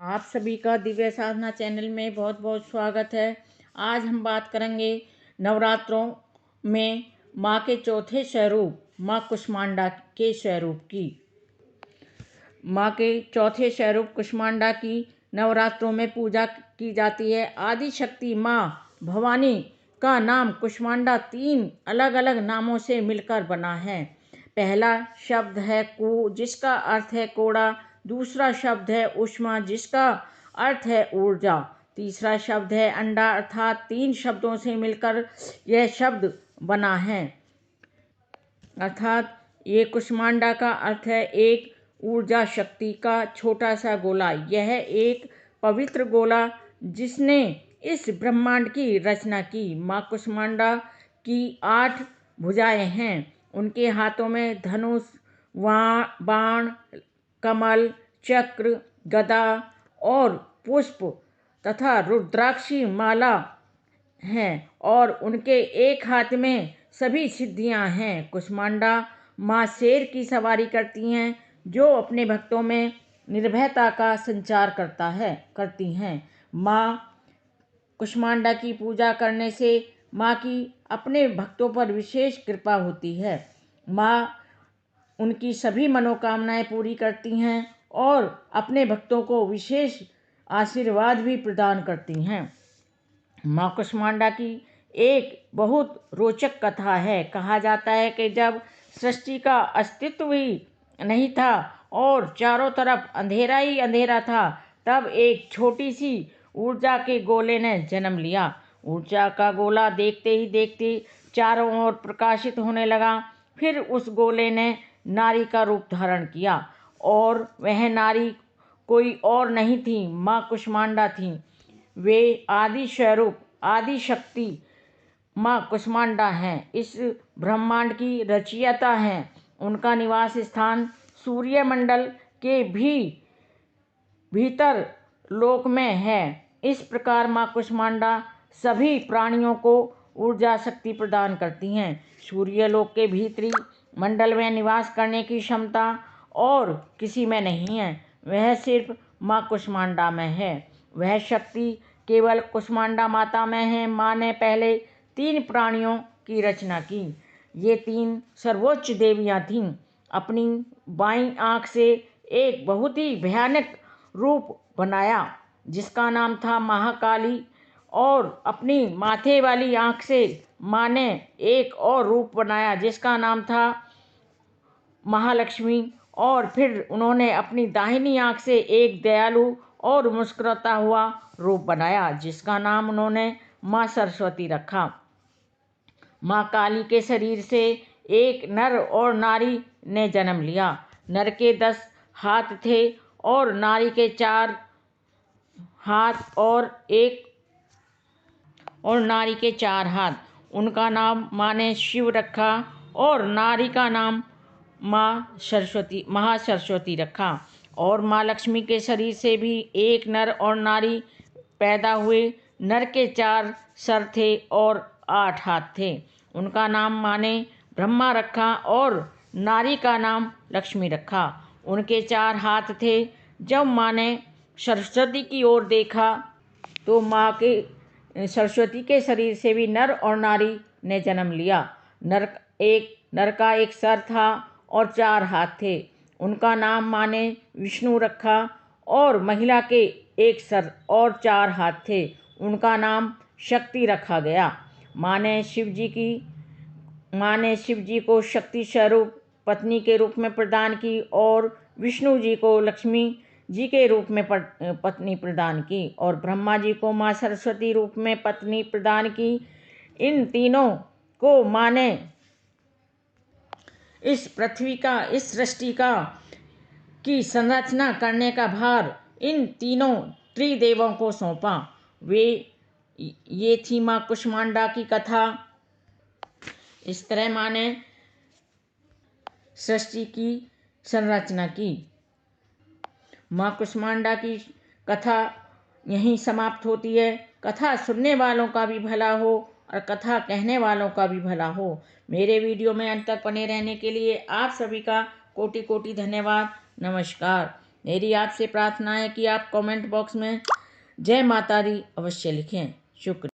आप सभी का दिव्य साधना चैनल में बहुत बहुत स्वागत है। आज हम बात करेंगे नवरात्रों में माँ के चौथे स्वरूप माँ कुष्मांडा के स्वरूप की। माँ के चौथे स्वरूप कुष्मांडा की नवरात्रों में पूजा की जाती है। आदि शक्ति माँ भवानी का नाम कुष्मांडा 3 अलग अलग नामों से मिलकर बना है। पहला शब्द है कु, जिसका अर्थ है कोड़ा। दूसरा शब्द है उष्मा, जिसका अर्थ है ऊर्जा। तीसरा शब्द है अंडा, अर्थात 3 शब्दों से मिलकर यह शब्द बना है। अर्थात ये कुष्मांडा का अर्थ है एक ऊर्जा शक्ति का छोटा सा गोला। यह एक पवित्र गोला जिसने इस ब्रह्मांड की रचना की। माँ कुष्मांडा की 8 भुजाएं हैं। उनके हाथों में धनुष, बाण, कमल, चक्र, गदा और पुष्प तथा रुद्राक्षी माला हैं और उनके एक हाथ में सभी सिद्धियां हैं। कुष्मांडा माँ शेर की सवारी करती हैं, जो अपने भक्तों में निर्भयता का संचार करती हैं। माँ कुष्मांडा की पूजा करने से माँ की अपने भक्तों पर विशेष कृपा होती है। माँ उनकी सभी मनोकामनाएं पूरी करती हैं और अपने भक्तों को विशेष आशीर्वाद भी प्रदान करती हैं। माँ कुष्मांडा की एक बहुत रोचक कथा है। कहा जाता है कि जब सृष्टि का अस्तित्व ही नहीं था और चारों तरफ अंधेरा ही अंधेरा था, तब एक छोटी सी ऊर्जा के गोले ने जन्म लिया। ऊर्जा का गोला देखते ही देखते चारों ओर प्रकाशित होने लगा। फिर उस गोले ने नारी का रूप धारण किया और वह नारी कोई और नहीं थी, माँ कुष्मांडा थी। वे आदि स्वरूप आदि शक्ति माँ कुष्मांडा हैं। इस ब्रह्मांड की रचयिता हैं। उनका निवास स्थान सूर्यमंडल के भी भीतर लोक में है। इस प्रकार माँ कुष्मांडा सभी प्राणियों को ऊर्जा शक्ति प्रदान करती हैं। सूर्यलोक के भीतरी मंडल में निवास करने की क्षमता और किसी में नहीं है, वह सिर्फ माँ कुष्मांडा में है। वह शक्ति केवल कुष्मांडा माता में है। माँ ने पहले 3 प्राणियों की रचना की। ये 3 सर्वोच्च देवियाँ थीं। अपनी बाईं आँख से एक बहुत ही भयानक रूप बनाया जिसका नाम था महाकाली, और अपनी माथे वाली आँख से माँ ने एक और रूप बनाया जिसका नाम था महालक्ष्मी। और फिर उन्होंने अपनी दाहिनी आँख से एक दयालु और मुस्कुराता हुआ रूप बनाया जिसका नाम उन्होंने माँ सरस्वती रखा। माँ काली के शरीर से एक नर और नारी ने जन्म लिया। नर के 10 हाथ थे और नारी के 4 हाथ और नारी के 4 हाथ। उनका नाम माँ ने शिव रखा और नारी का नाम महासरस्वती रखा। और माँ लक्ष्मी के शरीर से भी एक नर और नारी पैदा हुए। नर के 4 सर थे और 8 हाथ थे। उनका नाम माँ ने ब्रह्मा रखा और नारी का नाम लक्ष्मी रखा। उनके 4 हाथ थे। जब माँ ने सरस्वती की ओर देखा तो माँ के सरस्वती के शरीर से भी नर और नारी ने जन्म लिया। नर का एक सर था और 4 हाथ थे। उनका नाम माँ ने विष्णु रखा। और महिला के एक सर और 4 हाथ थे। उनका नाम शक्ति रखा गया। माँ ने शिव जी को शक्ति स्वरूप पत्नी के रूप में प्रदान की और विष्णु जी को लक्ष्मी जी के रूप में पत्नी प्रदान की और ब्रह्मा जी को माँ सरस्वती रूप में पत्नी प्रदान की। इन तीनों को माँ ने इस पृथ्वी का, इस सृष्टि की संरचना करने का भार इन तीनों त्रिदेवों को सौंपा। ये थी माँ कुष्मांडा की कथा। इस तरह माँ ने सृष्टि की संरचना की। माँ कुष्मांडा की कथा यहीं समाप्त होती है। कथा सुनने वालों का भी भला हो और कथा कहने वालों का भी भला हो। मेरे वीडियो में अंत तक बने रहने के लिए आप सभी का कोटि कोटि धन्यवाद। नमस्कार। मेरी आपसे प्रार्थना है कि आप कमेंट बॉक्स में जय माता दी अवश्य लिखें। शुक्रिया।